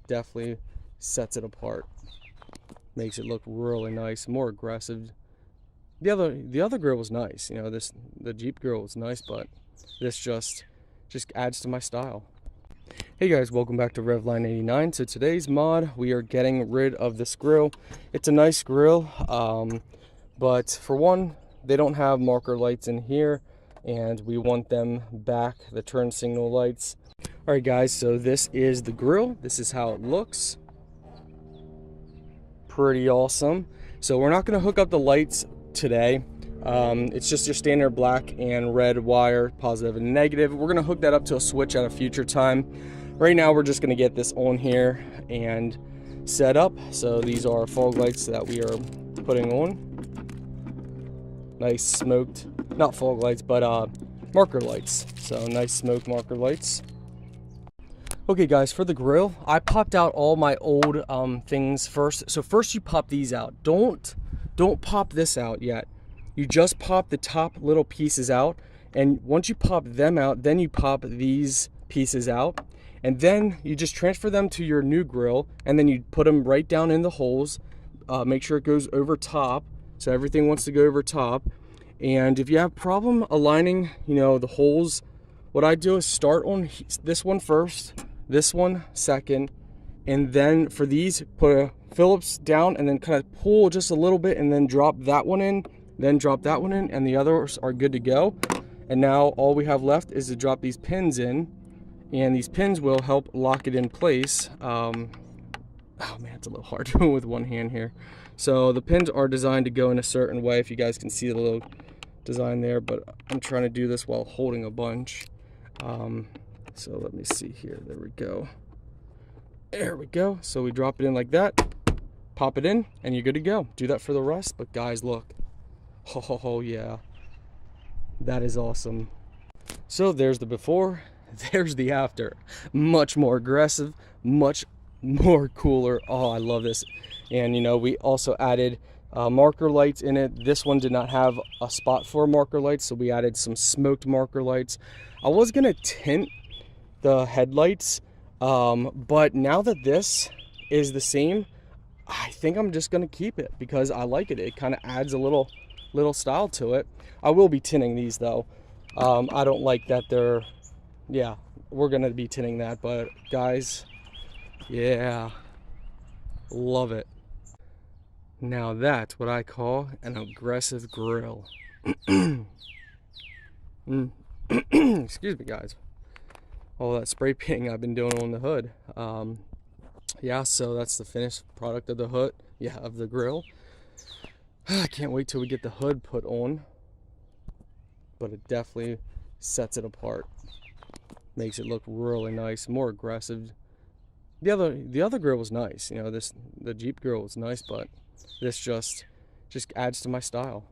it definitely sets it apart. Makes it look really nice, more aggressive. The other grill was nice, you know, the Jeep grill was nice, but this just adds to my style. Hey guys, welcome back to Revline 89. So today's mod, we are getting rid of this grill. It's a nice grill, but for one, they don't have marker lights in here, and we want them back, the turn signal lights. All right guys, so this is the grill. This is how it looks. Pretty awesome. So we're not going to hook up the lights today. It's just your standard black and red wire, positive and negative. We're going to hook that up to a switch at a future time. Right now we're just going to get this on here and set up. So these are fog lights that we are putting on. Nice smoked, not fog lights, but marker lights. So nice smoked marker lights. Okay guys, for the grill, I popped out all my old things first. So first you pop these out. Don't pop this out yet. You just pop the top little pieces out, and once you pop them out, then you pop these pieces out, and then you just transfer them to your new grill, and then you put them right down in the holes. Make sure it goes over top, so everything wants to go over top. And if you have problem aligning, you know, the holes, what I do is start on this one first, this one second, and then for these, put a Phillips down and then kind of pull just a little bit and then drop that one in, then drop that one in, and the others are good to go. And now all we have left is to drop these pins in, and these pins will help lock it in place. Oh man, it's a little hard doing with one hand here. So the pins are designed to go in a certain way, if you guys can see the little design there, but I'm trying to do this while holding a bunch. So let me see here, there we go. There we go. So we drop it in like that, pop it in, and you're good to go. Do that for the rest. But guys, look. Oh yeah. That is awesome. So there's the before, there's the after. Much more aggressive, much more cooler. Oh, I love this. And you know, we also added marker lights in it. This one did not have a spot for marker lights, so we added some smoked marker lights. I was gonna tint the headlights, but now that this is the same, I think I'm just gonna keep it because I like it. It kind of adds a little style to it. I will be tinting these though. I don't like that they're, yeah, we're gonna be tinting that, but guys, yeah, love it. Now that's what I call an aggressive grill. Excuse me guys. All that spray painting I've been doing on the hood. Yeah, so that's the finished product of the hood, yeah, of the grill. I can't wait till we get the hood put on, but it definitely sets it apart. Makes it look really nice, more aggressive. The other grill was nice, you know, the Jeep grill was nice, but this just adds to my style.